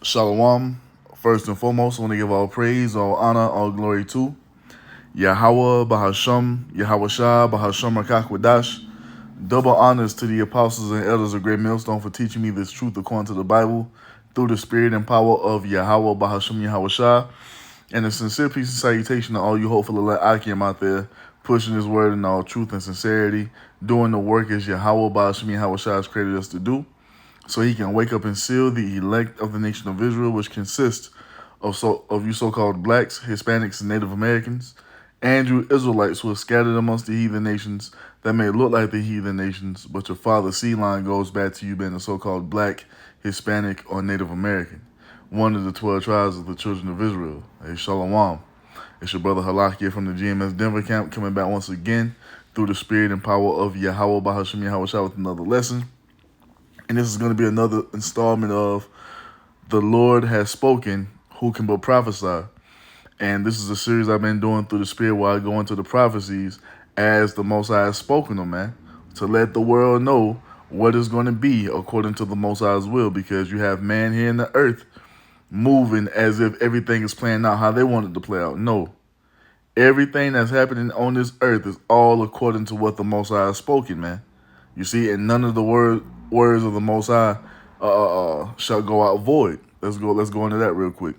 Shalom. First and foremost, I want to give all praise, all honor, all glory to Yahweh, Bahasham, Yahweh Shah, Bahasham Rakakwadash. Double honors to the apostles and elders of Great Millstone for teaching me this truth according to the Bible through the spirit and power of Yahweh, Bahasham, Yahweh Shah. And a sincere peace and salutation to all you hopeful elect Akim out there, pushing his word in all truth and sincerity, doing the work as Yahweh, Bahasham, Yahweh Shah has created us to do, so he can wake up and seal the elect of the nation of Israel, which consists of you so-called blacks, Hispanics, and Native Americans, and you Israelites who are scattered amongst the heathen nations that may look like the heathen nations, but your father's seed line goes back to you being a so-called black, Hispanic, or Native American, one of the 12 tribes of the children of Israel. Hey, Shalom. It's your brother Halak here from the GMS Denver camp, coming back once again through the spirit and power of Yahweh, Bahasham, Yahweh Shah with another lesson. And this is going to be another installment of The Lord Has Spoken, Who Can But Prophesy? And this is a series I've been doing through the Spirit where I go into the prophecies as the Most High has spoken them, man, to let the world know what is going to be according to the Most High's will, because you have man here in the earth moving as if everything is playing out how they want it to play out. No. Everything that's happening on this earth is all according to what the Most High has spoken, man. You see, and none of the words of the Most High shall go out void. Let's go into that real quick.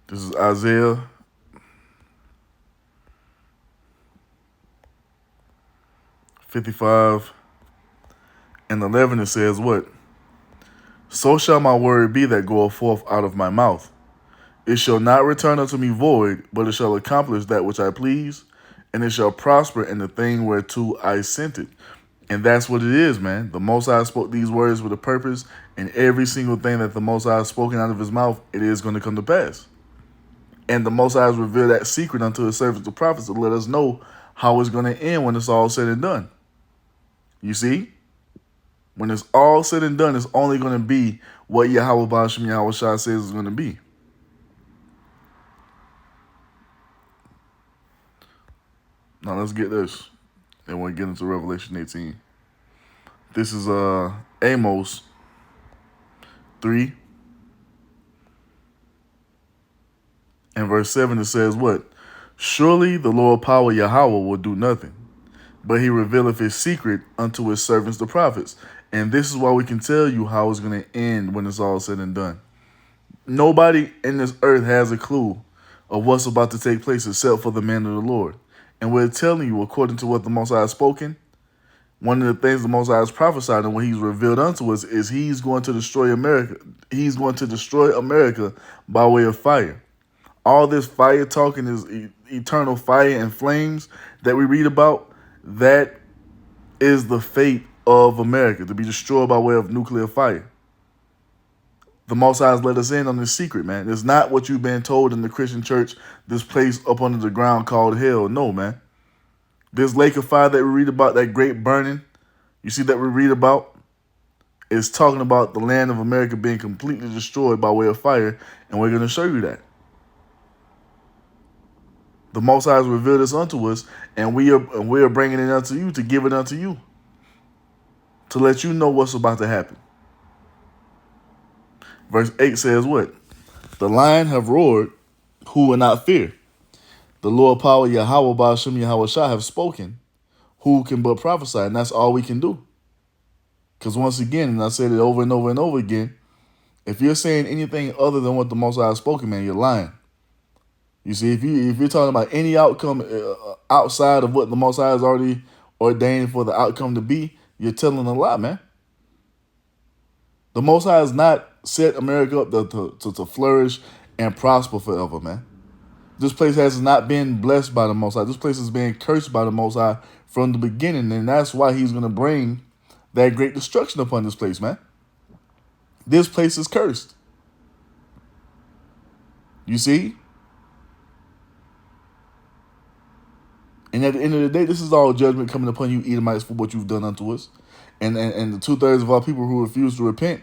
This is Isaiah 55 and 11. It says what? So shall my word be that goeth forth out of my mouth. It shall not return unto me void, but it shall accomplish that which I please, and it shall prosper in the thing whereto I sent it. And that's what it is, man. The Most High spoke these words with a purpose, and every single thing that the Most High has spoken out of his mouth, it is going to come to pass. And the Most High has revealed that secret unto his servants, the prophets, to let us know how it's going to end when it's all said and done. You see? When it's all said and done, it's only going to be what Yahweh Basham Yahweh Shah says is going to be. Now let's get this. And we'll get into Revelation 18. This is Amos 3 and verse 7. It says what? Surely the Lord power Yahweh will do nothing, but he revealeth his secret unto his servants the prophets. And this is why we can tell you how it's going to end when it's all said and done. Nobody in this earth has a clue of what's about to take place except for the man of the Lord. And we're telling you, according to what the Most High has spoken, one of the things the Most High has prophesied and what he's revealed unto us is he's going to destroy America. He's going to destroy America by way of fire. All this fire talking is eternal fire and flames that we read about. That is the fate of America, to be destroyed by way of nuclear fire. The Most High has let us in on this secret, man. It's not what you've been told in the Christian church, this place up under the ground called hell. No, man. This lake of fire that we read about, that great burning, you see that we read about, is talking about the land of America being completely destroyed by way of fire, and we're going to show you that. The Most High has revealed this unto us, and we are bringing it unto you to give it unto you, to let you know what's about to happen. Verse 8 says what? The lion have roared, who will not fear? The Lord power Yahweh Ba'ashim Yahweh Shah have spoken, who can but prophesy? And that's all we can do. Because once again, and I said it over and over and over again, if you're saying anything other than what the Most High has spoken, man, you're lying. You see, if you're talking about any outcome outside of what the Most High has already ordained for the outcome to be, you're telling a lie, man. The Most High has not set America up to flourish and prosper forever, man. This place has not been blessed by the Most High. This place has been cursed by the Most High from the beginning, and that's why he's going to bring that great destruction upon this place, man. This place is cursed. You see? And at the end of the day, this is all judgment coming upon you, Edomites, for what you've done unto us. And the 2/3 of our people who refuse to repent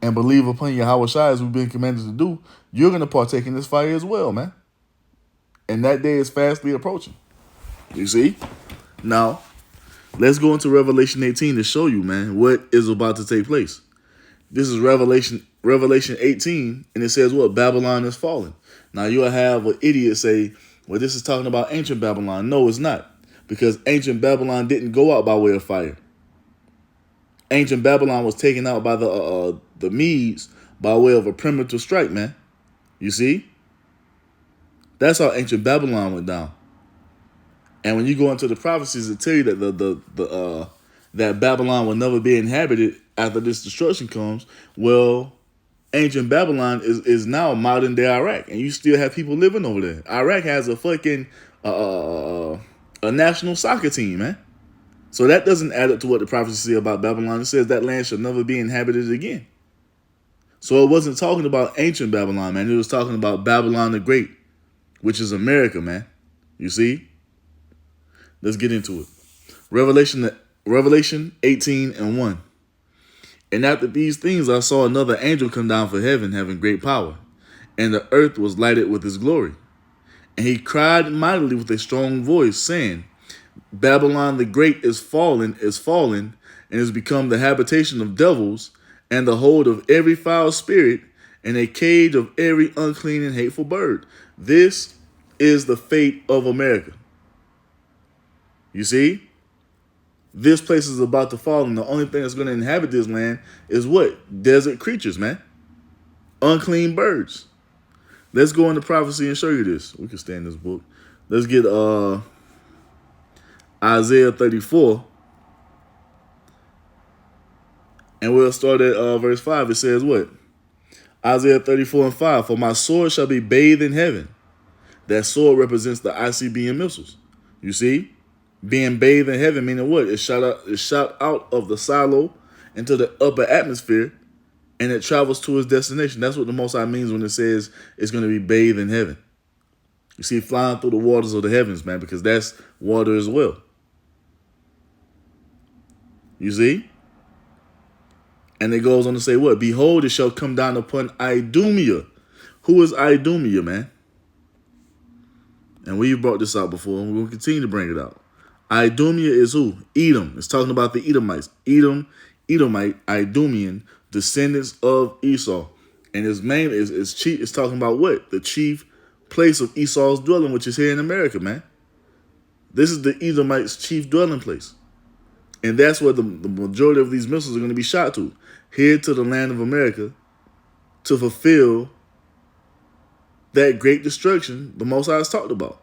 and believe upon Yahweh Shai as we've been commanded to do, you're going to partake in this fire as well, man. And that day is fastly approaching. You see? Now, let's go into Revelation 18 to show you, man, what is about to take place. This is Revelation 18, and it says what? Babylon is fallen. Now you'll have an idiot say, well, this is talking about ancient Babylon. No, it's not. Because ancient Babylon didn't go out by way of fire. Ancient Babylon was taken out by the Medes by way of a primitive strike, man. You see? That's how ancient Babylon went down. And when you go into the prophecies, it tell you that that Babylon will never be inhabited after this destruction comes. Well, ancient Babylon is now modern day Iraq, and you still have people living over there. Iraq has a fucking a national soccer team, man. So that doesn't add up to what the prophecy say about Babylon. It says that land shall never be inhabited again. So it wasn't talking about ancient Babylon, man. It was talking about Babylon the Great, which is America, man. You see? Let's get into it. Revelation 18 and 1. And after these things I saw another angel come down from heaven, having great power, and the earth was lighted with his glory. And he cried mightily with a strong voice, saying, Babylon the Great is fallen, and is become the habitation of devils, and the hold of every foul spirit, and a cage of every unclean and hateful bird. This is the fate of America. You see? This place is about to fall, and the only thing that's going to inhabit this land is what? Desert creatures, man. Unclean birds. Let's go into prophecy and show you this. We can stay in this book. Let's get Isaiah 34. And we'll start at verse 5. It says what? Isaiah 34 and 5. For my sword shall be bathed in heaven. That sword represents the ICBM missiles. You see? Being bathed in heaven, meaning what? It's shot out of the silo into the upper atmosphere, and it travels to its destination. That's what the Most High means when it says it's going to be bathed in heaven. You see, flying through the waters of the heavens, man, because that's water as well. You see? And it goes on to say what? Behold, it shall come down upon Idumea. Who is Idumea, man? And we've brought this out before, and we'll continue to bring it out. Idumea is who? Edom. It's talking about the Edomites. Edomite, Idumean, descendants of Esau. And his name is chief. It's talking about what? The chief place of Esau's dwelling, which is here in America, man. This is the Edomites' chief dwelling place. And that's where the majority of these missiles are going to be shot to. Here to the land of America to fulfill that great destruction the Most High has talked about.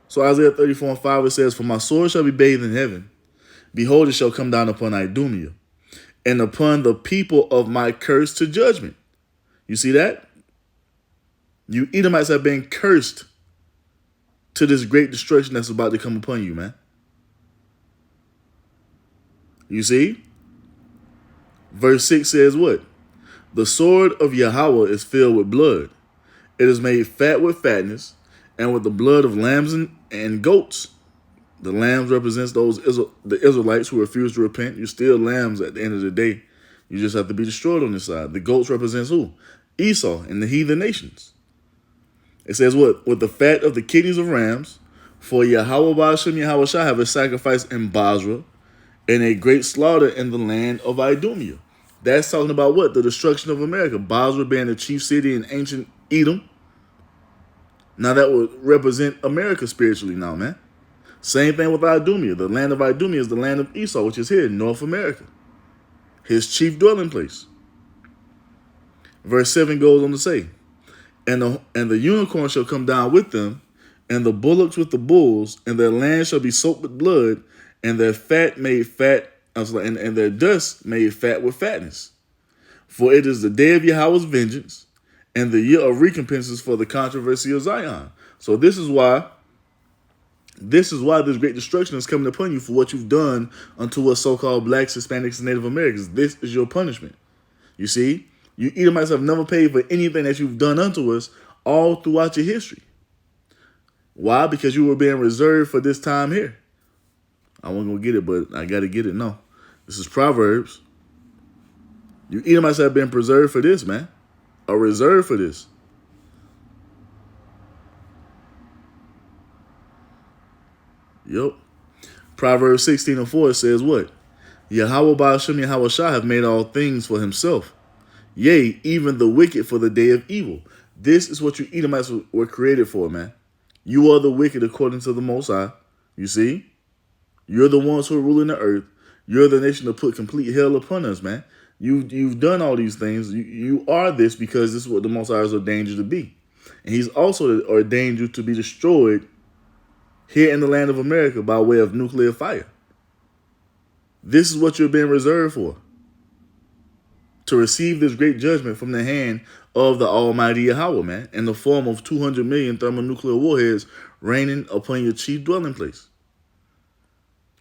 So Isaiah 34 and 5, it says, For my sword shall be bathed in heaven. Behold, it shall come down upon Idumea, and upon the people of my curse to judgment. You see that? You Edomites have been cursed to this great destruction that's about to come upon you, man. You see? Verse 6 says what? The sword of Yahweh is filled with blood. It is made fat with fatness, and with the blood of lambs and goats. The lambs represents the Israelites who refuse to repent. You're still lambs at the end of the day. You just have to be destroyed on this side. The goats represents who? Esau and the heathen nations. It says what? With the fat of the kidneys of rams, for Yahweh Ba'ashem Yahweh shall have a sacrifice in Basra, and a great slaughter in the land of Idumea. That's talking about what? The destruction of America. Basra being the chief city in ancient Edom. Now that would represent America spiritually now, man. Same thing with Idumea. The land of Idumea is the land of Esau, which is here in North America. His chief dwelling place. Verse 7 goes on to say, And the unicorn shall come down with them, and the bullocks with the bulls, and their land shall be soaked with blood, and their fat made fat, and their dust made fat with fatness. For it is the day of Yahweh's vengeance, and the year of recompenses for the controversy of Zion. So this is why this great destruction is coming upon you for what you've done unto us so-called blacks, Hispanics, and Native Americans. This is your punishment. You see, you Edomites have never paid for anything that you've done unto us all throughout your history. Why? Because you were being reserved for this time here. I wasn't going to get it, but I got to get it now. This is Proverbs. You Edomites have been preserved for this, man. A reserve for this. Yep. Proverbs 16 and 4 says what? Yahweh Ba'ashem Yahweh Shah have made all things for himself. Yea, even the wicked for the day of evil. This is what you Edomites were created for, man. You are the wicked according to the Most High. You see? You're the ones who are ruling the earth. You're the nation to put complete hell upon us, man. You've done all these things. You are this because this is what the Most High has ordained you to be. And he's also ordained you to be destroyed here in the land of America by way of nuclear fire. This is what you're being reserved for. To receive this great judgment from the hand of the Almighty Yahweh, man, in the form of 200 million thermonuclear warheads raining upon your chief dwelling place.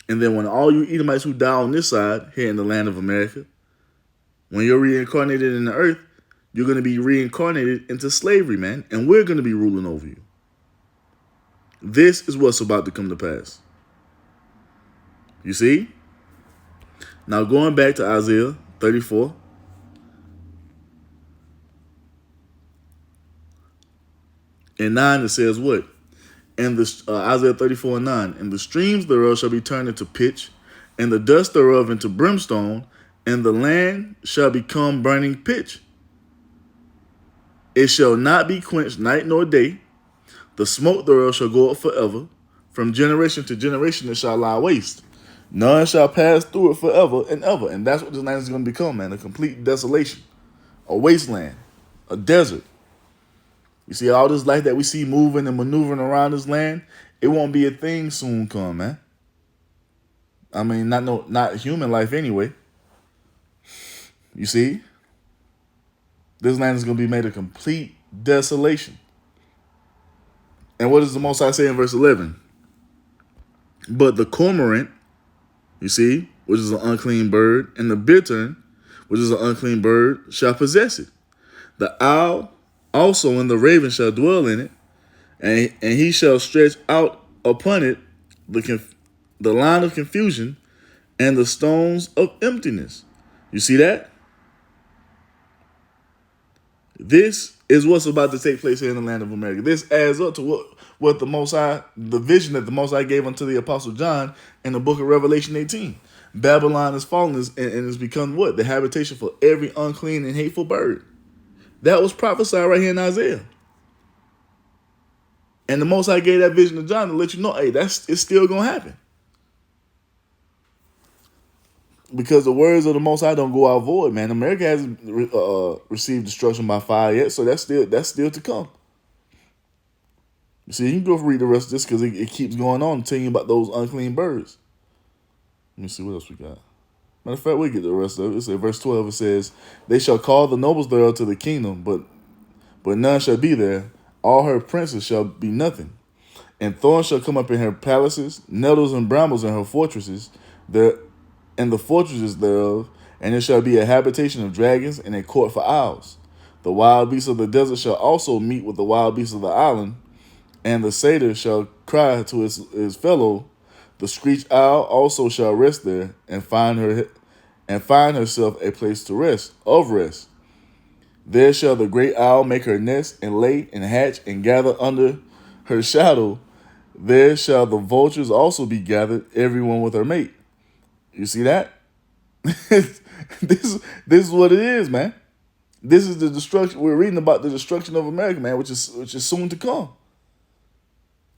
And then when all you Edomites who die on this side, here in the land of America, when you're reincarnated in the earth, you're going to be reincarnated into slavery, man, and we're going to be ruling over you. This is what's about to come to pass. You see? Now going back to Isaiah 34. And 9, it says what? And the Isaiah 34 and 9, and the streams thereof shall be turned into pitch, and the dust thereof into brimstone, and the land shall become burning pitch. It shall not be quenched night nor day. The smoke thereof shall go up forever. From generation to generation it shall lie waste. None shall pass through it forever and ever. And that's what this land is going to become, man. A complete desolation. A wasteland. A desert. You see all this life that we see moving and maneuvering around this land, it won't be a thing soon come, man. I mean, not human life anyway. You see? This land is going to be made a complete desolation. And what does the Most High say in verse 11? But the cormorant, you see, which is an unclean bird, and the bittern, which is an unclean bird, shall possess it. The owl also and the raven shall dwell in it, and he shall stretch out upon it the line of confusion and the stones of emptiness. You see that? This is what's about to take place here in the land of America. This adds up to what the Most High, the vision that the Most High gave unto the Apostle John in the book of Revelation 18. Babylon is fallen and has become what? The habitation for every unclean and hateful bird. That was prophesied right here in Isaiah. And the Most High gave that vision to John to let you know, hey, it's still going to happen. Because the words of the Most High don't go out void, man. America hasn't received destruction by fire yet, so that's still to come. You see, you can go read the rest of this because it keeps going on, telling you about those unclean birds. Let me see what else we got. Matter of fact, we'll get the rest of it. It says, verse 12, it says, they shall call the nobles thereof to the kingdom, but none shall be there. All her princes shall be nothing. And thorns shall come up in her palaces, nettles and brambles in her fortresses, and the fortresses thereof, and it shall be a habitation of dragons and a court for owls. The wild beasts of the desert shall also meet with the wild beasts of the island, and the satyr shall cry to his fellow. The screech owl also shall rest there, and find herself a place to rest. There shall the great owl make her nest, and lay, and hatch, and gather under her shadow. There shall the vultures also be gathered, everyone with her mate. You see that? This is what it is, man. This is the destruction. We're reading about the destruction of America, man, which is soon to come.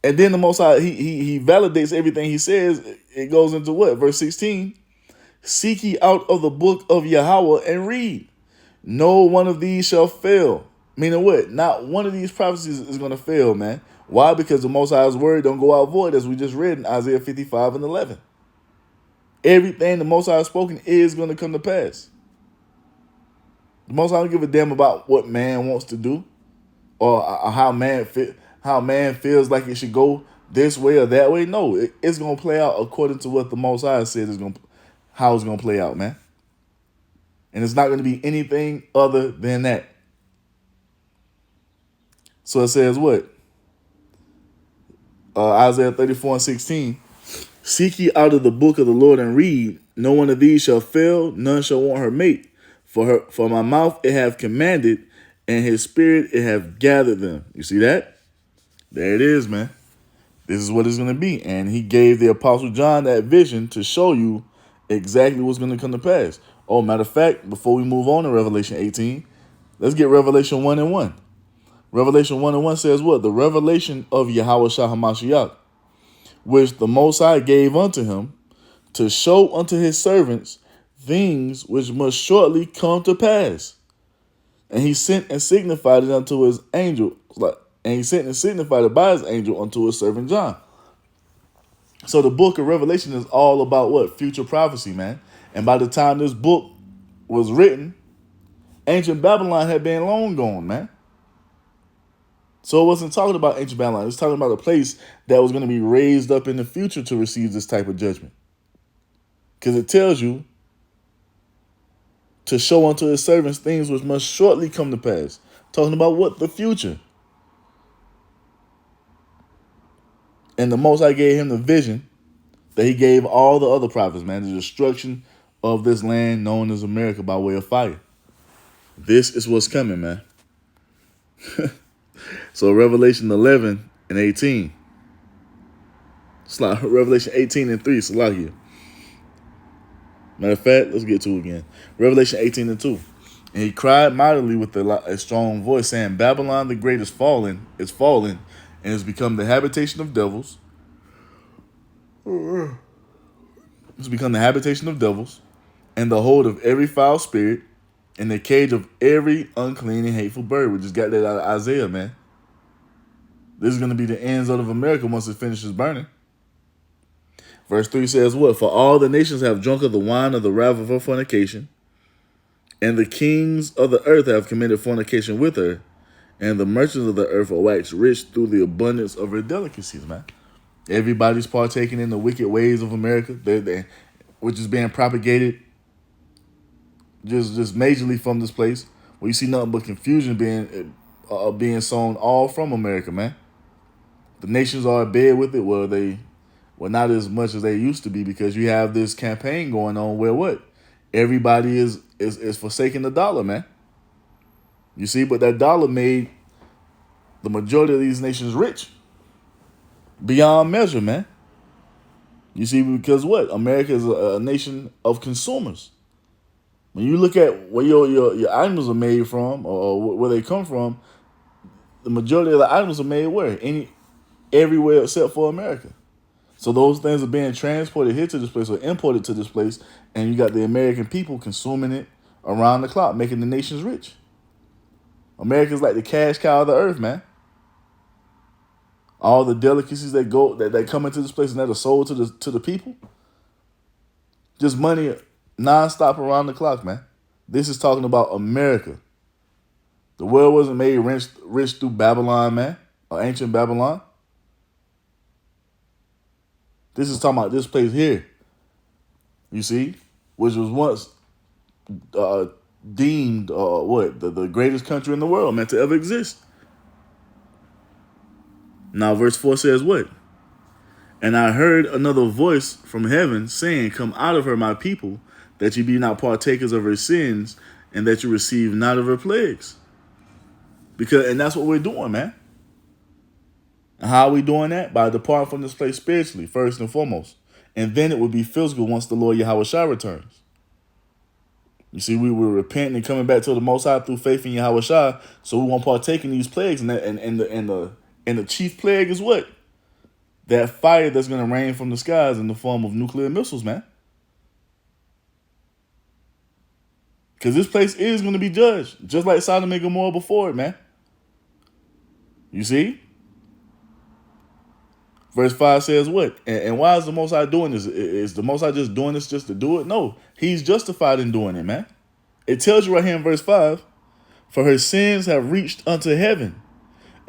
And then the Most High, he validates everything he says. It goes into what? Verse 16. Seek ye out of the book of Yahweh and read. No one of these shall fail. Meaning what? Not one of these prophecies is going to fail, man. Why? Because the Most High's word don't go out void, as we just read in Isaiah 55 and 11. Everything the Most High has spoken is going to come to pass. The Most High don't give a damn about what man wants to do or how man feels like it should go this way or that way. No, it's going to play out according to what the Most High said how it's going to play out, man. And it's not going to be anything other than that. So it says what? Isaiah 34 and 16. Seek ye out of the book of the Lord and read. No one of these shall fail, none shall want her mate. For my mouth it have commanded, and his spirit it have gathered them. You see that? There it is, man. This is what it's going to be. And he gave the Apostle John that vision to show you exactly what's going to come to pass. Oh, matter of fact, before we move on to Revelation 18, let's get Revelation 1 and 1. Revelation 1 and 1 says what? The revelation of Yahweh Shah HaMashiach, which the Most High gave unto him to show unto his servants things which must shortly come to pass. And he sent and signified it unto his angel, and he sent and signified it by his angel unto his servant John. So the book of Revelation is all about what? Future prophecy, man. And by the time this book was written, ancient Babylon had been long gone, man. So it wasn't talking about ancient Babylon. It was talking about a place that was going to be raised up in the future to receive this type of judgment. Because it tells you to show unto his servants things which must shortly come to pass. Talking about what? The future. And the Most High gave him the vision that he gave all the other prophets, man. The destruction of this land known as America by way of fire. This is what's coming, man. So Revelation 11 and 18. Revelation 18 and 3. Salakia. Matter of fact, let's get to it again. Revelation 18 and 2. And he cried mightily with a strong voice, saying, Babylon the great is fallen, and has become the habitation of devils. It's become the habitation of devils, and the hold of every foul spirit, and the cage of every unclean and hateful bird. We just got that out of Isaiah, man. This is going to be the ends of America once it finishes burning. Verse 3 says what? For all the nations have drunk of the wine of the wrath of her fornication, and the kings of the earth have committed fornication with her, and the merchants of the earth are waxed rich through the abundance of her delicacies, man. Everybody's partaking in the wicked ways of America, which is being propagated just majorly from this place, where you see nothing but confusion being sown all from America, man. The nations are in bed with it. Well, not as much as they used to be, because you have this campaign going on where what? Everybody is forsaking the dollar, man. You see, but that dollar made the majority of these nations rich beyond measure, man. You see, because what? America is a nation of consumers. When you look at where your items are made from, or where they come from, the majority of the items are made where? Everywhere except for America. So those things are being transported here to this place or imported to this place, and you got the American people consuming it around the clock, making the nations rich. America's like the cash cow of the earth, man. All the delicacies that come into this place and that are sold to the people, just money nonstop around the clock, man. This is talking about America. The world wasn't made rich through Babylon, man, or ancient Babylon. This is talking about this place here, you see, which was once deemed the greatest country in the world, man, to ever exist. Now, verse 4 says what? And I heard another voice from heaven saying, Come out of her, my people, that ye be not partakers of her sins, and that you receive not of her plagues. And that's what we're doing, man. And how are we doing that? By departing from this place spiritually, first and foremost. And then it will be physical once the Lord Yahweh Shah returns. You see, we were repenting and coming back to the Most High through faith in Yahweh Shah, so we won't partake in these plagues. And the chief plague is what? That fire that's going to rain from the skies in the form of nuclear missiles, man. Because this place is going to be judged, just like Sodom and Gomorrah before it, man. You see? Verse 5 says what? And why is the Most High doing this? Is the Most High just doing this just to do it? No, he's justified in doing it, man. It tells you right here in verse 5, for her sins have reached unto heaven,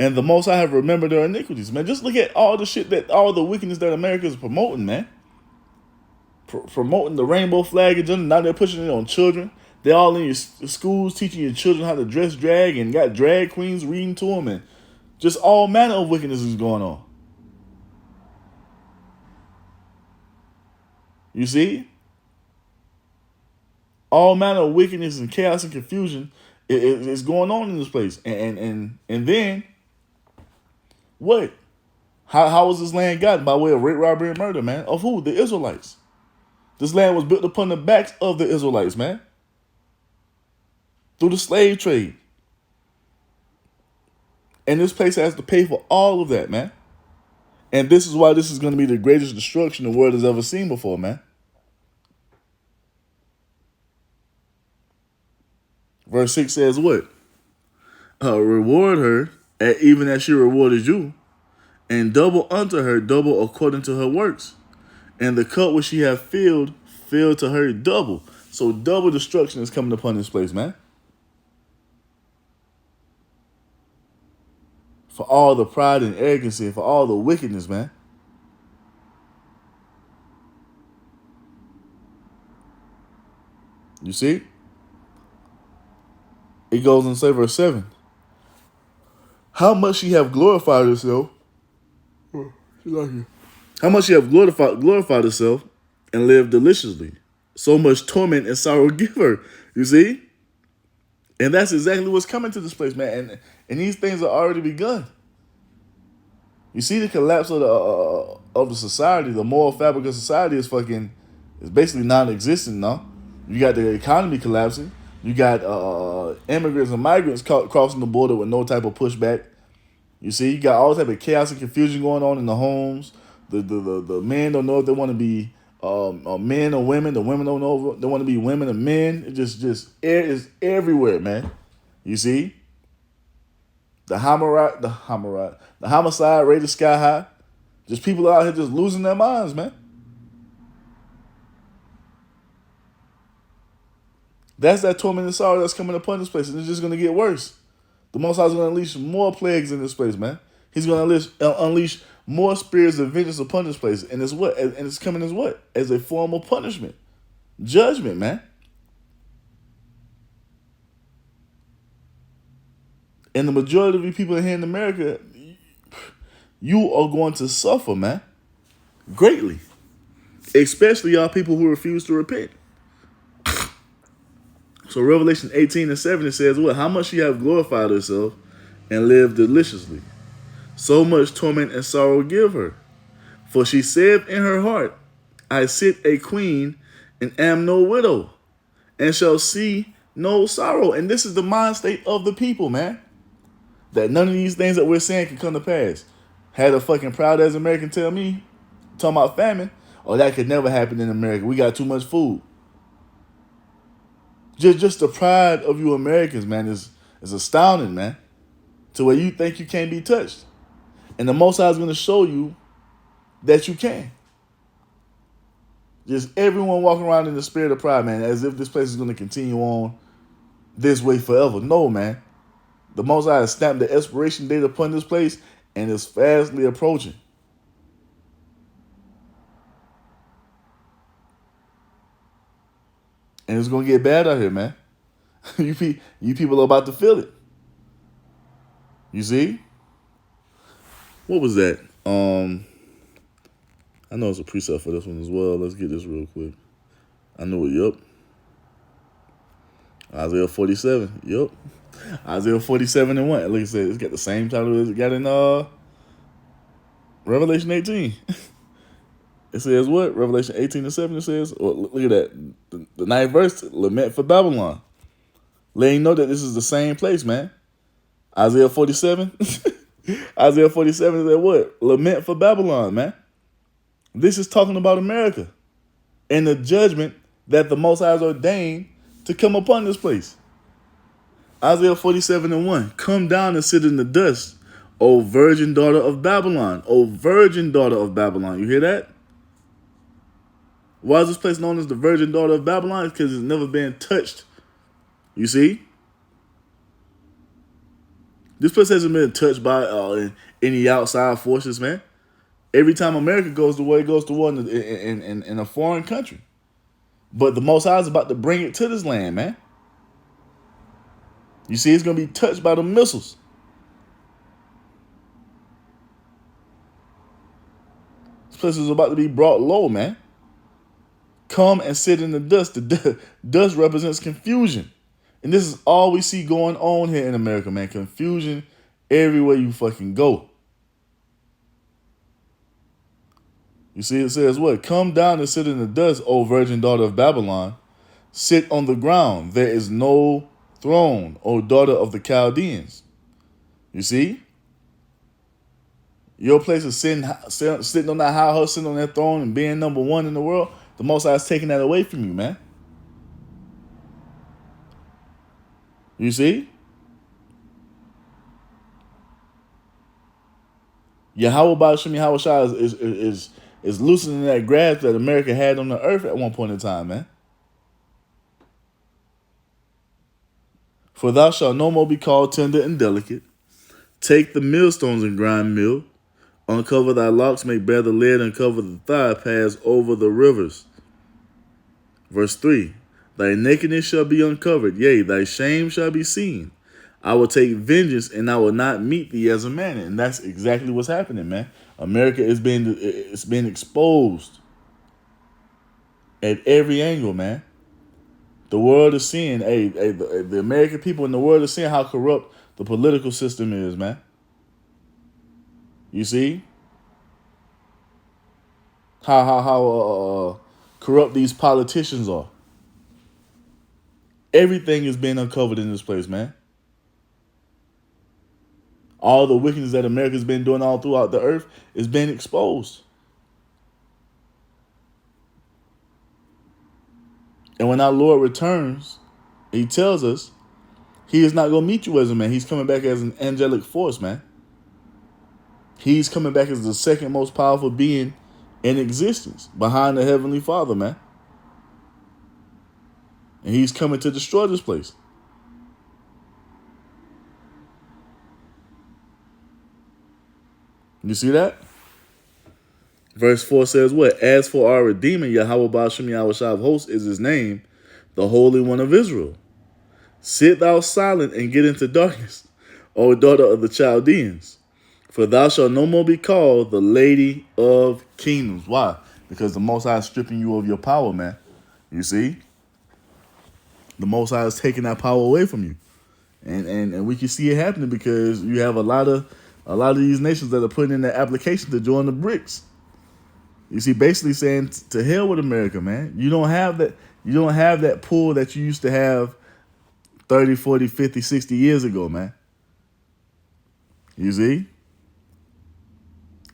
and the Most High have remembered their iniquities. Man, just look at all the wickedness that America is promoting, man. Promoting the rainbow flag agenda. Now they're pushing it on children. They're all in your schools teaching your children how to dress drag, and got drag queens reading to them, and just all manner of wickedness is going on. You see? All manner of wickedness and chaos and confusion is going on in this place. And then, what? How was this land gotten? By way of rape, robbery, and murder, man? Of who? The Israelites. This land was built upon the backs of the Israelites, man, through the slave trade. And this place has to pay for all of that, man. And this is why this is going to be the greatest destruction the world has ever seen before, man. Verse 6 says what? Reward her even as she rewarded you, and double unto her, double according to her works. And the cup which she hath filled, fill to her double. So double destruction is coming upon this place, man. For all the pride and arrogance, and for all the wickedness, man. You see? It goes and say verse 7. How much she have glorified herself. How much she have glorified herself and lived deliciously. So much torment and sorrow give her. You see? And that's exactly what's coming to this place, man. And these things are already begun. You see the collapse of the society, the moral fabric of society is basically non-existent now. You got the economy collapsing. You got immigrants and migrants crossing the border with no type of pushback. You see, you got all type of chaos and confusion going on in the homes. The men don't know if they want to be men or women. The women don't know if they want to be women or men. It just is everywhere, man. You see, the homicide rate is sky high. Just people out here just losing their minds, man. That's that torment and sorrow that's coming upon this place, and it's just going to get worse. The Most High is going to unleash more plagues in this place, man. He's going to unleash more spirits of vengeance upon this place, and it's what? And it's coming as what? As a form of punishment, judgment, man. And the majority of you people here in America, you are going to suffer, man, greatly. Especially y'all people who refuse to repent. So Revelation 18:7, it says what? How much she have glorified herself and lived deliciously. So much torment and sorrow give her. For she said in her heart, I sit a queen and am no widow, and shall see no sorrow. And this is the mind state of the people, man. That none of these things that we're saying can come to pass. Had a fucking proud as American tell me, talking about famine, oh, that could never happen in America. We got too much food. Just the pride of you Americans, man, is astounding, man. To where you think you can't be touched. And the Most High is going to show you that you can. Just everyone walking around in the spirit of pride, man, as if this place is going to continue on this way forever. No, man. The Most High has stamped the expiration date upon this place, and it's fastly approaching. And it's going to get bad out here, man. You people are about to feel it. You see? What was that? I know it's a precept for this one as well. Let's get this real quick. I know it, yup. Isaiah 47, yup. Isaiah 47:1. Like I said, it's got the same title as it got in Revelation 18. It says what? Revelation 18:7, it says, look at that. The 9th verse, lament for Babylon. Letting you know that this is the same place, man. Isaiah 47. Isaiah 47 said what? Lament for Babylon, man. This is talking about America and the judgment that the Most High has ordained to come upon this place. Isaiah 47:1. Come down and sit in the dust, O virgin daughter of Babylon. O virgin daughter of Babylon. You hear that? Why is this place known as the virgin daughter of Babylon? It's because it's never been touched. You see? This place hasn't been touched by any outside forces, man. Every time America goes to war, it goes to war in a foreign country. But the Most High is about to bring it to this land, man. You see, it's going to be touched by the missiles. This place is about to be brought low, man. Come and sit in the dust. The dust represents confusion. And this is all we see going on here in America, man. Confusion everywhere you fucking go. You see, it says what? Come down and sit in the dust, O virgin daughter of Babylon. Sit on the ground. There is no throne, O daughter of the Chaldeans. You see? Your place of sitting on that high horse, sitting on that throne and being number one in the world, the Most High is taking that away from you, man. You see? Yahweh Ba'ashem Yahweh Shah is loosening that grasp that America had on the earth at one point in time, man. For thou shalt no more be called tender and delicate. Take the millstones and grind meal. Uncover thy locks, make bare the lead, uncover the thigh, pass over the rivers. Verse 3. Thy nakedness shall be uncovered, yea, thy shame shall be seen. I will take vengeance, and I will not meet thee as a man. And that's exactly what's happening, man. America is being exposed at every angle, man. The world is seeing, the American people in the world are seeing how corrupt the political system is, man. You see how corrupt these politicians are. Everything is being uncovered in this place, man. All the wickedness that America's been doing all throughout the earth is being exposed. And when our Lord returns, he tells us he is not going to meet you as a man. He's coming back as an angelic force, man. He's coming back as the second most powerful being in existence behind the Heavenly Father, man. And he's coming to destroy this place. You see that? Verse 4 says what? As for our Redeemer, Yahweh Ba'ashem Yahweh Shah of hosts is his name, the Holy One of Israel. Sit thou silent and get into darkness, O daughter of the Chaldeans. For thou shalt no more be called the Lady of Kingdoms. Why? Because the Most High is stripping you of your power, man. You see? The Most High is taking that power away from you. And we can see it happening because you have a lot of these nations that are putting in their application to join the BRICS. You see, basically saying to hell with America, man. You don't have that pull that you used to have 30, 40, 50, 60 years ago, man. You see?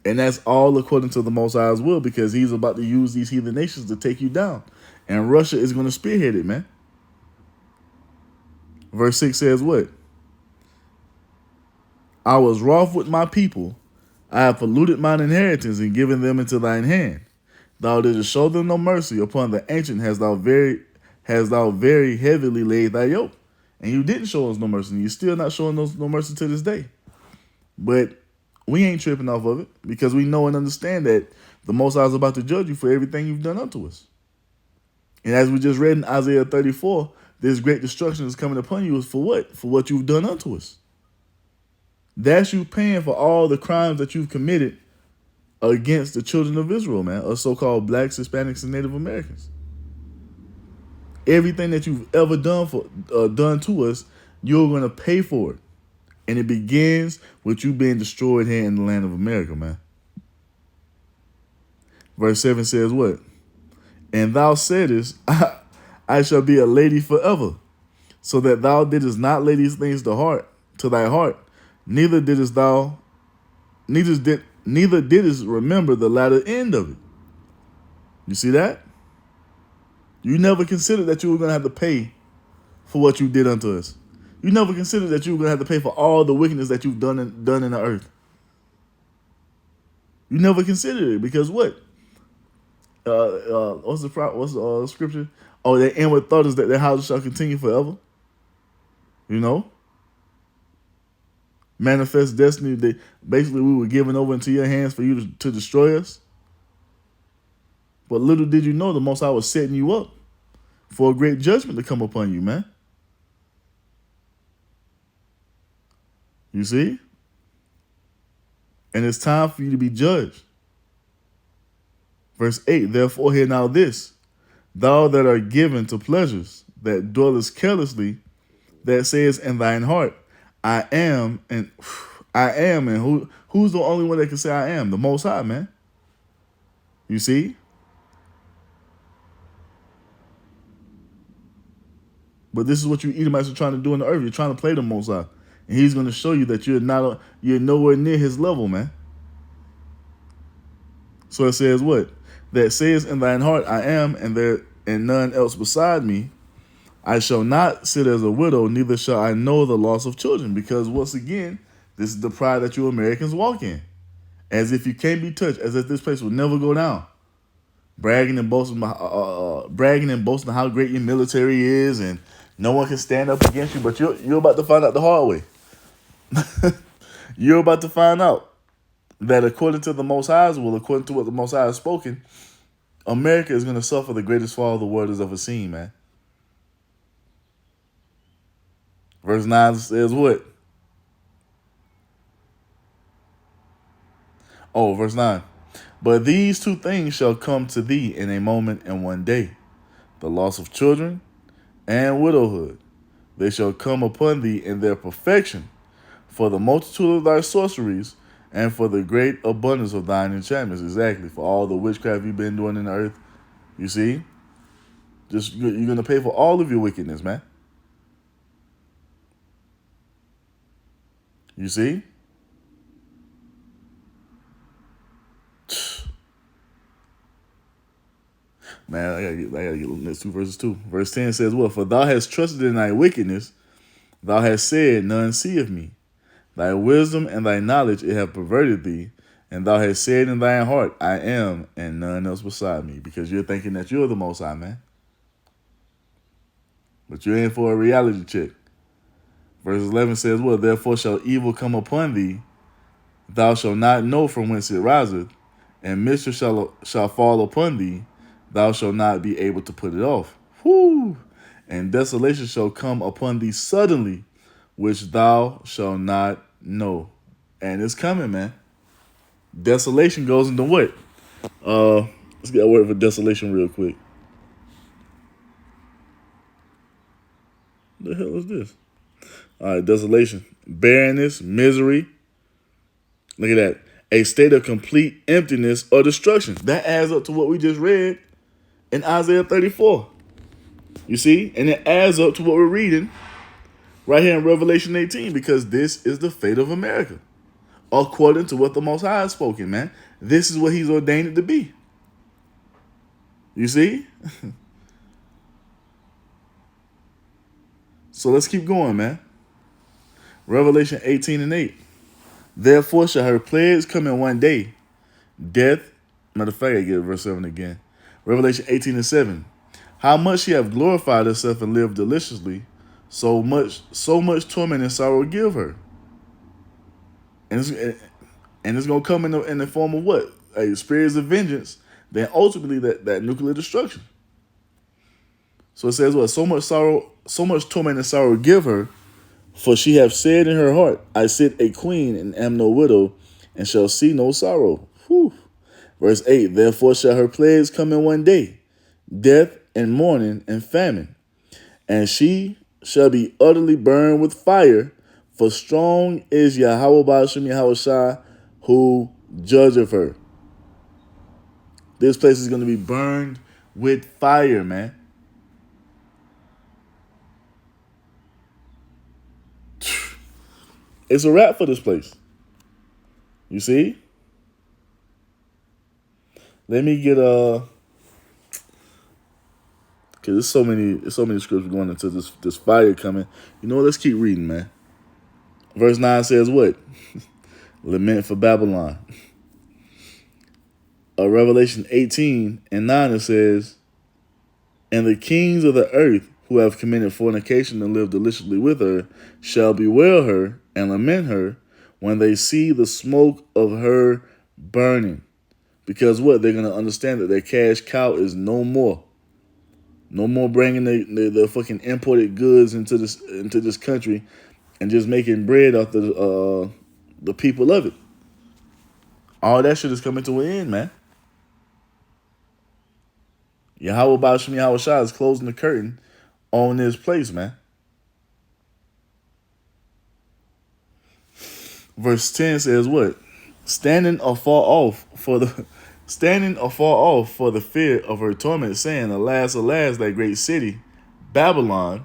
And that's all according to the Most High's will, because he's about to use these heathen nations to take you down. And Russia is going to spearhead it, man. Verse 6 says what? I was wroth with my people. I have polluted mine inheritance and given them into thine hand. Thou didst show them no mercy. Upon the ancient hast thou very heavily laid thy yoke. And you didn't show us no mercy. And you're still not showing us no mercy to this day. But we ain't tripping off of it, because we know and understand that the Most High is about to judge you for everything you've done unto us. And as we just read in Isaiah 34, this great destruction is coming upon you is for what? For what you've done unto us. That's you paying for all the crimes that you've committed against the children of Israel, man, or so-called blacks, Hispanics, and Native Americans. Everything that you've ever done to us, you're going to pay for it. And it begins with you being destroyed here in the land of America, man. Verse 7 says what? And thou saidest, I shall be a lady forever, so that thou didst not lay these things to thy heart, neither didst remember the latter end of it. You see that? You never considered that you were going to have to pay for what you did unto us. You never considered that you were going to have to pay for all the wickedness that you've done in the earth. You never considered it, because what? What's the scripture? Oh, their inward thought is that their houses shall continue forever. You know? Manifest destiny. Basically, we were given over into your hands for you to destroy us. But little did you know, the Most High was setting you up for a great judgment to come upon you, man. You see? And it's time for you to be judged. Verse 8, therefore hear now this, thou that art given to pleasures, that dwellest carelessly, that says in thine heart, I am, and who's the only one that can say I am? The Most High, man. You see? But this is what you Edomites are trying to do in the earth. You're trying to play the Most High. And he's going to show you that you're nowhere near his level, man. So it says what? That says in thine heart, I am, and there and none else beside me. I shall not sit as a widow, neither shall I know the loss of children. Because once again, this is the pride that you Americans walk in. As if you can't be touched, as if this place will never go down. Bragging and boasting how great your military is, and no one can stand up against you. But you're about to find out the hard way. You're about to find out that according to the Most High's will, according to what the Most High has spoken, America is going to suffer the greatest fall the world has ever seen, man. Verse 9 says what? Oh, verse 9. But these two things shall come to thee in a moment and one day, the loss of children and widowhood. They shall come upon thee in their perfection, for the multitude of thy sorceries, and for the great abundance of thine enchantments. Exactly, for all the witchcraft you've been doing in the earth. You see? You're going to pay for all of your wickedness, man. You see? Man, I gotta get the next two verses too. Verse 10 says, well, for thou hast trusted in thy wickedness, thou hast said, none seeth me. Thy wisdom and thy knowledge it have perverted thee, and thou hast said in thine heart, I am, and none else beside me. Because you're thinking that you're the Most High, man. But you're in for a reality check. Verse 11 says, well, therefore shall evil come upon thee, thou shalt not know from whence it riseth, and mischief shall fall upon thee, thou shalt not be able to put it off. Whoo! And desolation shall come upon thee suddenly, which thou shalt not know. And it's coming, man. Desolation goes into what? Let's get a word for desolation real quick. What the hell is this? All right, desolation. Barrenness, misery. Look at that. A state of complete emptiness or destruction. That adds up to what we just read in Isaiah 34. You see? And it adds up to what we're reading right here in Revelation 18, because this is the fate of America. According to what the Most High has spoken, man. This is what he's ordained it to be. You see? So let's keep going, man. Revelation 18 and 8. Therefore shall her plagues come in one day. Death. Matter of fact, I get verse 7 again. Revelation 18 and 7. How much she have glorified herself and lived deliciously, so much torment and sorrow give her. And it's going to come in the form of what? A spirits of vengeance, then ultimately that nuclear destruction. So it says what? So much torment and sorrow give her, for she hath said in her heart, I sit a queen and am no widow, and shall see no sorrow. Whew. Verse 8, therefore shall her plagues come in one day, death and mourning and famine. And she shall be utterly burned with fire, for strong is Yahweh Ba'ashem Yahushua, who judgeth her. This place is going to be burned with fire, man. It's a wrap for this place. You see? Let me get because there's so many scriptures going into this fire coming. You know what? Let's keep reading, man. Verse 9 says what? Lament for Babylon. Revelation 18 and 9 it says, and the kings of the earth who have committed fornication and lived deliciously with her shall bewail her and lament her when they see the smoke of her burning. Because what? They're going to understand that their cash cow is no more. No more bringing the fucking imported goods into this country and just making bread off the people of it. All that shit is coming to an end, man. Yahweh Ba'ashem Yahushua is closing the curtain on this place, man. Verse 10 says what? Standing afar off for the standing afar off for the fear of her torment, saying, Alas, alas, that great city, Babylon,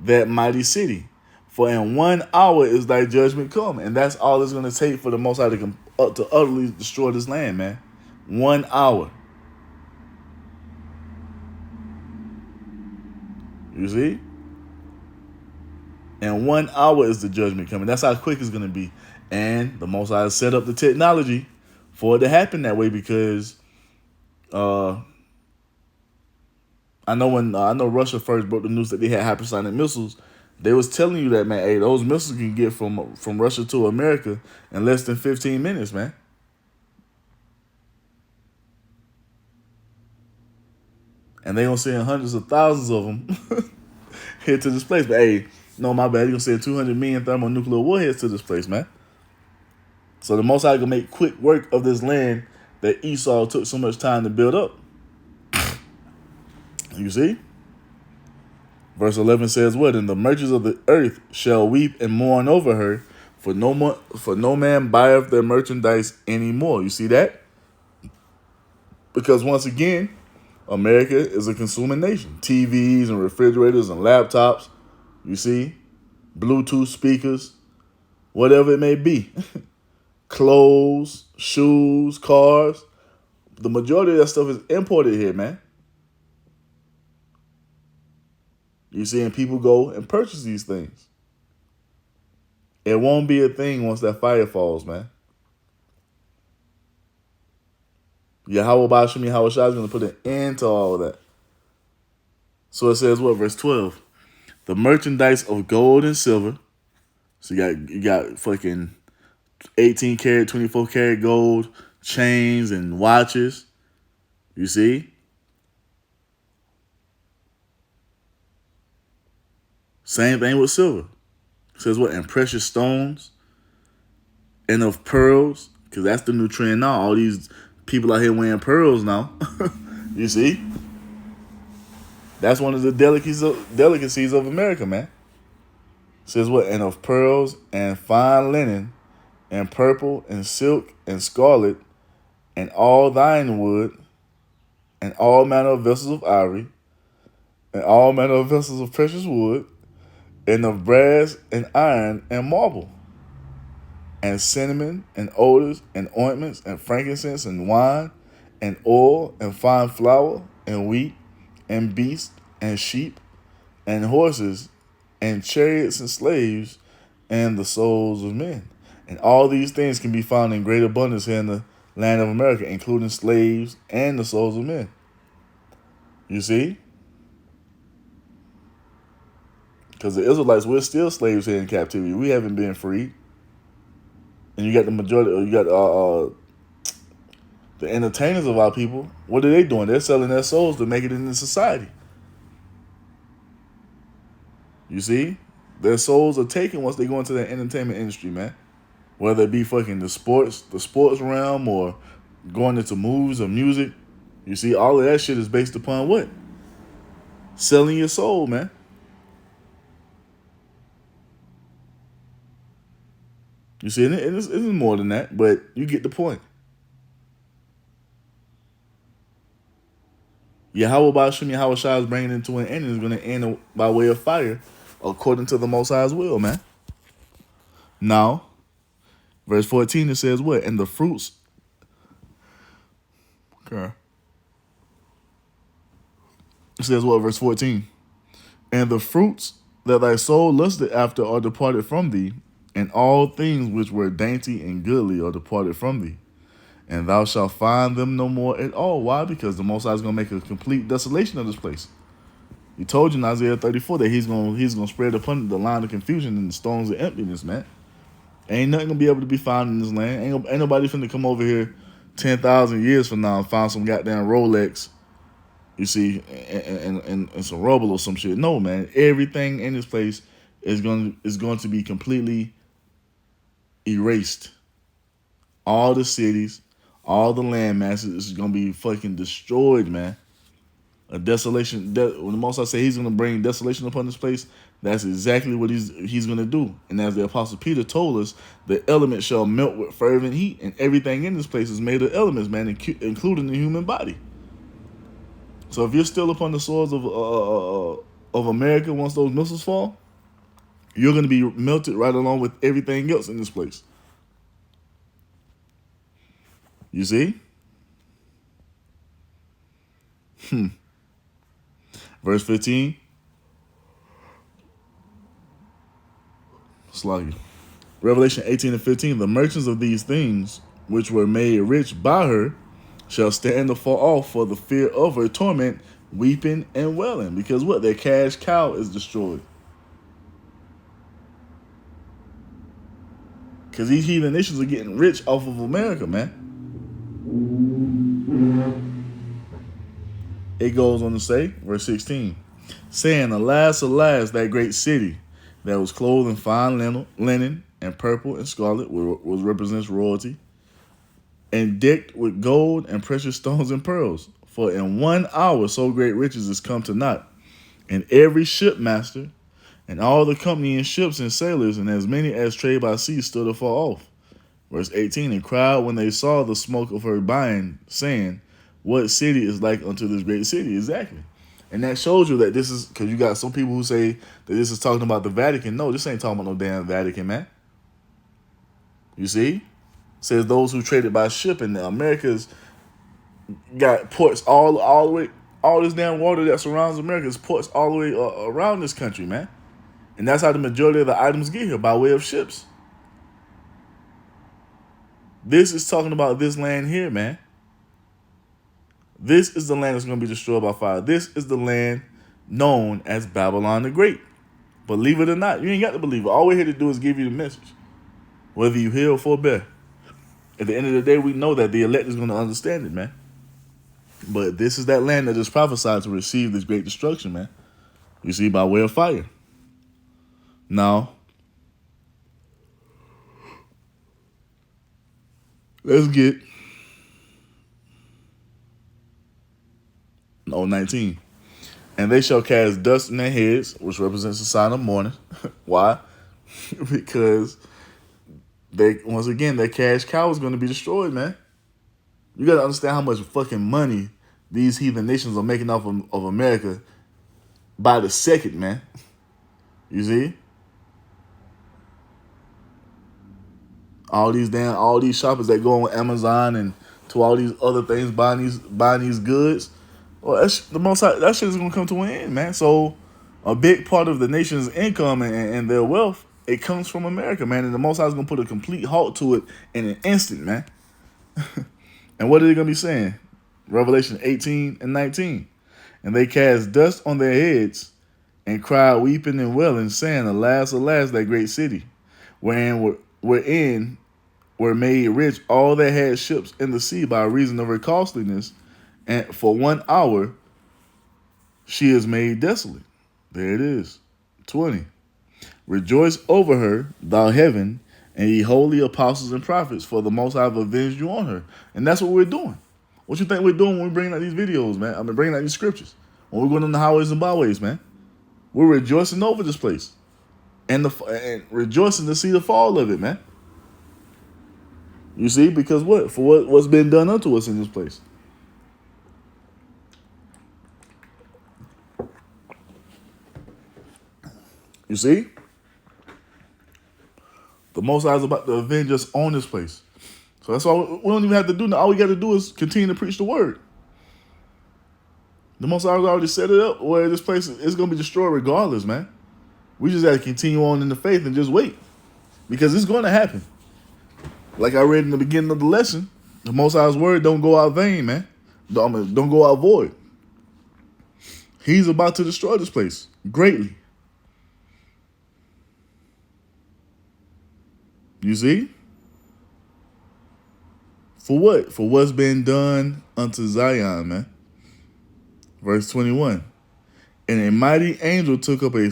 that mighty city. For in 1 hour is thy judgment come. And that's all it's going to take for the Most High to utterly destroy this land, man. 1 hour. You see? And 1 hour is the judgment coming. That's how quick it's going to be. And the Most High set up the technology for it to happen that way because I know Russia first broke the news that they had hypersonic missiles. They was telling you that, man, hey, those missiles can get from Russia to America in less than 15 minutes, man. And they gonna send hundreds of thousands of them here to this place. But hey, no, my bad. You gonna send 200 million thermonuclear warheads to this place, man. So the Most High gonna make quick work of this land that Esau took so much time to build up. You see? Verse 11 says what? And the merchants of the earth shall weep and mourn over her, for no man buyeth their merchandise anymore. You see that? Because once again, America is a consuming nation. TVs and refrigerators and laptops, you see? Bluetooth speakers, whatever it may be. Clothes, shoes, cars. The majority of that stuff is imported here, man. You see, and people go and purchase these things. It won't be a thing once that fire falls, man. Yahweh Bashim Yahweh Shai is going to put an end to all of that. So it says what? Verse 12. The merchandise of gold and silver. So you got fucking 18 karat, 24 karat gold, chains and watches. You see? Same thing with silver. It says what? And precious stones and of pearls, because that's the new trend now. All these people out here wearing pearls now. You see? That's one of the delicacies of America, man. It says what? And of pearls and fine linen and purple and silk and scarlet and all thine wood and all manner of vessels of ivory and all manner of vessels of precious wood and of brass and iron and marble, and cinnamon and odors and ointments and frankincense and wine and oil and fine flour and wheat and beasts and sheep and horses and chariots and slaves and the souls of men. And all these things can be found in great abundance here in the land of America, including slaves and the souls of men. You see? Because the Israelites, we're still slaves here in captivity. We haven't been freed. And you got the majority, you got the entertainers of our people. What are they doing? They're selling their souls to make it into society. You see? Their souls are taken once they go into the entertainment industry, man. Whether it be fucking the sports realm or going into movies or music. You see, all of that shit is based upon what? Selling your soul, man. You see, it's more than that, but you get the point. Yahweh Bashim Yahweh Shai is bringing it into an end and is going to end by way of fire according to the Most High's will, man. Now, verse 14, it says what? And the fruits. Okay. It says what? Verse 14. And the fruits that thy soul lusted after are departed from thee, and all things which were dainty and goodly are departed from thee. And thou shalt find them no more at all. Why? Because the Most High is going to make a complete desolation of this place. He told you in Isaiah 34 that he's going to spread upon the line of confusion and the stones of emptiness, man. Ain't nothing going to be able to be found in this land. Ain't nobody finna come over here 10,000 years from now and find some goddamn Rolex, you see, and some rubble or some shit. No, man. Everything in this place is going to be completely erased. All the cities, all the land masses is going to be fucking destroyed, man. A desolation. When the Most High say he's going to bring desolation upon this place, That's exactly what he's going to do. And as the Apostle Peter told us, the elements shall melt with fervent heat, and everything in this place is made of elements, man, including the human body. So if you're still upon the swords of America once those missiles fall, you're going to be melted right along with everything else in this place. You see? Verse 15. Sluggy. Revelation 18 and 15. The merchants of these things, which were made rich by her, shall stand afar off for the fear of her torment, weeping and wailing. Because what? Their cash cow is destroyed. Because these heathen nations are getting rich off of America, man. It goes on to say, verse 16, saying, alas, alas, that great city that was clothed in fine linen and purple and scarlet, which represents royalty, and decked with gold and precious stones and pearls. For in 1 hour so great riches is come to naught, and every shipmaster and all the company in ships and sailors, and as many as trade by sea, stood afar off. Verse 18, and cried when they saw the smoke of her buying, saying, what city is like unto this great city? Exactly. And that shows you that this is, because you got some people who say that this is talking about the Vatican. No, this ain't talking about no damn Vatican, man. You see? It says those who traded by ship, and America's got ports all the way, all this damn water that surrounds America's ports all the way around this country, man. And that's how the majority of the items get here, by way of ships. This is talking about this land here, man. This is the land that's going to be destroyed by fire. This is the land known as Babylon the Great. Believe it or not, you ain't got to believe it. All we're here to do is give you the message. Whether you hear or forbear. At the end of the day, we know that the elect is going to understand it, man. But this is that land that is prophesied to receive this great destruction, man. You see, by way of fire. Now, let's get 19. And they shall cast dust in their heads, which represents the sign of mourning. Why? Because once again, their cash cow is going to be destroyed, man. You got to understand how much fucking money these heathen nations are making off of America by the second, man. You see? All these shoppers that go on Amazon and to all these other things buying these goods. Well, that shit is gonna come to an end, man. So a big part of the nation's income and their wealth, it comes from America, man. And the Most High is gonna put a complete halt to it in an instant, man. And what are they gonna be saying? Revelation 18 and 19. And they cast dust on their heads and cried, weeping and wailing, saying, alas, alas, that great city, wherein were made rich all that had ships in the sea by reason of her costliness, and for 1 hour she is made desolate. There it is. 20. Rejoice over her, thou heaven, and ye holy apostles and prophets, for the Most High have avenged you on her. And that's what we're doing. What you think we're doing when we bring out these videos, man? I mean, bringing out these scriptures. When we're going on the highways and byways, man. We're rejoicing over this place. And rejoicing to see the fall of it, man. You see? Because what? For what's been done unto us in this place. You see? The Most High is about to avenge us on this place. So that's all. We don't even have to do. All we got to do is continue to preach the word. The Most High has already set it up where this place is going to be destroyed regardless, man. We just got to continue on in the faith and just wait. Because it's going to happen. Like I read in the beginning of the lesson, the Most High's word don't go out vain, man. Don't go out void. He's about to destroy this place greatly. You see? For what? For what's been done unto Zion, man. Verse 21. And a mighty angel took up a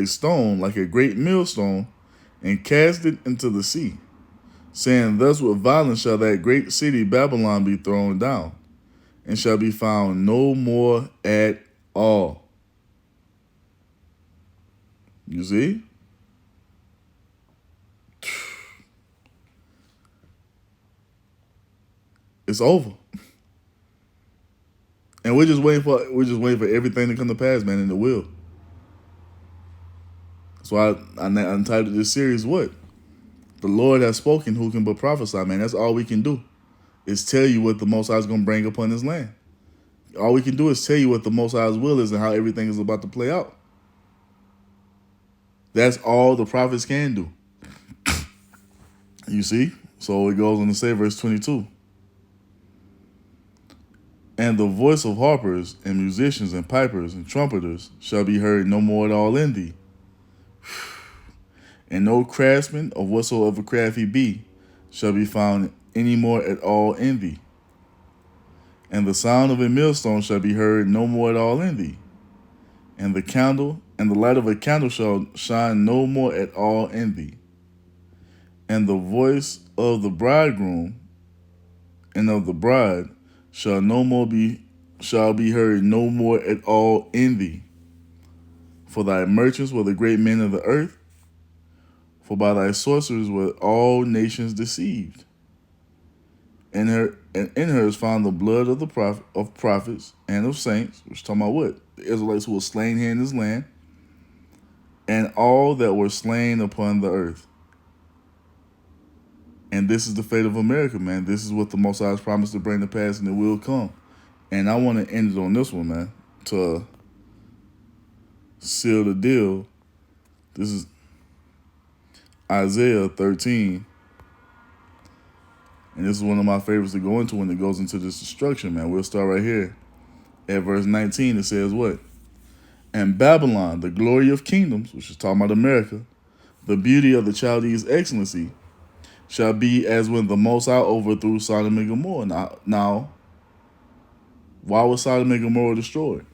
stone like a great millstone and cast it into the sea, saying, thus with violence shall that great city Babylon be thrown down, and shall be found no more at all. You see? It's over. And we're just waiting for everything to come to pass, man, and it will. That's why I entitled this series what? The Lord has spoken, who can but prophesy, man. That's all we can do. Is tell you what the Most High is going to bring upon this land. All we can do is tell you what the Most High's will is and how everything is about to play out. That's all the prophets can do. You see? So it goes on to say, verse 22. And the voice of harpers and musicians and pipers and trumpeters shall be heard no more at all in thee. And no craftsman of whatsoever craft he be shall be found any more at all in thee. And the sound of a millstone shall be heard no more at all in thee. And the candle and the light of a candle shall shine no more at all in thee. And the voice of the bridegroom and of the bride shall be heard no more at all in thee. For thy merchants were the great men of the earth, for by thy sorcerers were all nations deceived. And in her is found the blood of prophets and of saints, which talking about what? The Israelites who were slain here in this land, and all that were slain upon the earth. And this is the fate of America, man. This is what the Most High has promised to bring to pass, and it will come. And I want to end it on this one, man, to seal the deal. This is Isaiah 13. And this is one of my favorites to go into when it goes into this destruction, man. We'll start right here. At verse 19, it says what? And Babylon, the glory of kingdoms, which is talking about America, the beauty of the Chaldees' excellency, shall be as when the Most High overthrew Sodom and Gomorrah. Now, why was Sodom and Gomorrah destroyed?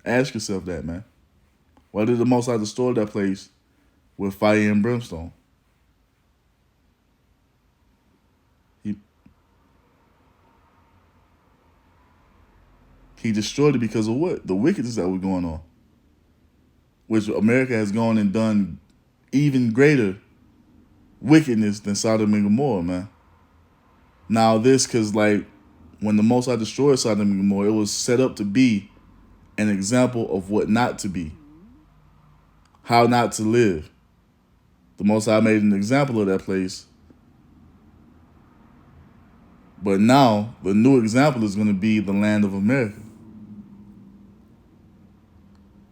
Ask yourself that, man. Why did the Most High destroy that place with fire and brimstone? He destroyed it because of what? The wickedness that was going on. Which America has gone and done even greater wickedness than Sodom and Gomorrah, man. Now this, because like when the Most High destroyed Sodom and Gomorrah, it was set up to be an example of what not to be. How not to live. The Most High made an example of that place. But now the new example is going to be the land of America.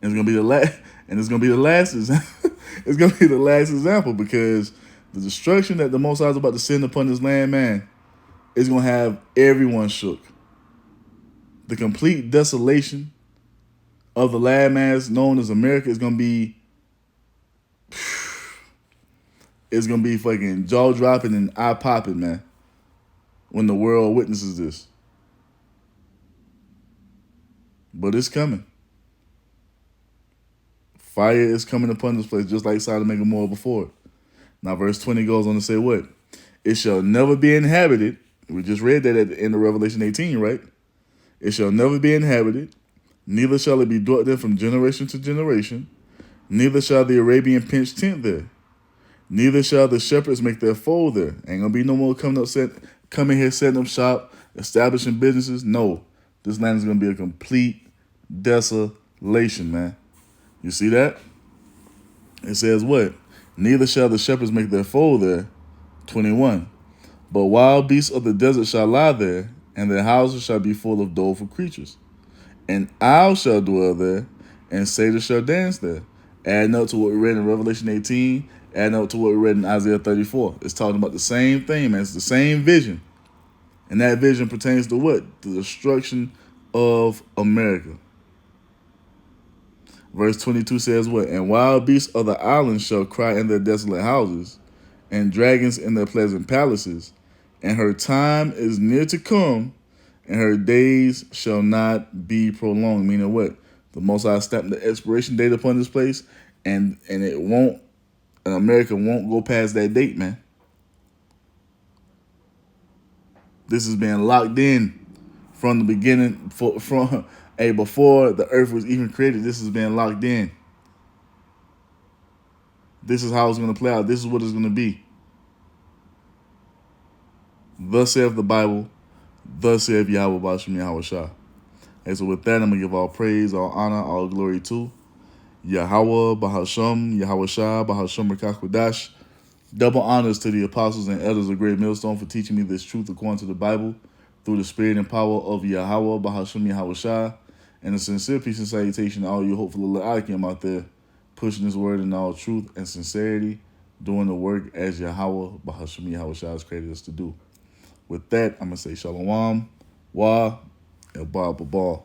And it's going to be the last, and it's going to be the last example. It's going to be the last example because the destruction that the Most High is about to send upon this land, man, is going to have everyone shook. The complete desolation of the landmass known as America is going to be, it's going to be fucking jaw dropping and eye popping, man, when the world witnesses this. But it's coming. Fire is coming upon this place just like Sodom and Gomorrah before. Now verse 20 goes on to say what? It shall never be inhabited. We just read that at the end of Revelation 18, right? It shall never be inhabited, neither shall it be dwelt there from generation to generation, neither shall the Arabian pitch tent there, neither shall the shepherds make their fold there. Ain't gonna be no more coming here, setting up shop, establishing businesses. No, this land is gonna be a complete desolation, man. You see that? It says what? Neither shall the shepherds make their fold there. 21. But wild beasts of the desert shall lie there, and their houses shall be full of doleful creatures. And owls shall dwell there, and satyrs shall dance there. Adding up to what we read in Revelation 18, adding up to what we read in Isaiah 34. It's talking about the same thing, man. It's the same vision. And that vision pertains to what? The destruction of America. Verse 22 says what? And wild beasts of the islands shall cry in their desolate houses, and dragons in their pleasant palaces. And her time is near to come, and her days shall not be prolonged. Meaning what? The Most High stamped the expiration date upon this place, and it won't, and America won't go past that date, man. This is being locked in from the beginning, before the earth was even created. This is being locked in. This is how it's going to play out. This is what it's going to be. Thus saith the Bible. Thus saith Yahweh Bashem Yahweh Shah. And so with that, I'm going to give all praise, all honor, all glory to Yahweh Bahasham, Yahweh Shah, Bahasham Rakakwadash. Double honors to the apostles and elders of Great Millstone for teaching me this truth according to the Bible through the spirit and power of Yahweh Bahasham Yahweh Shah. And a sincere peace and salutation to all you hopeful little Akim out there pushing this word in all truth and sincerity, doing the work as Yahweh Bahasham Yahweh Shah has created us to do. With that, I'm going to say Shalom, Wa, and Ba Ba Ba.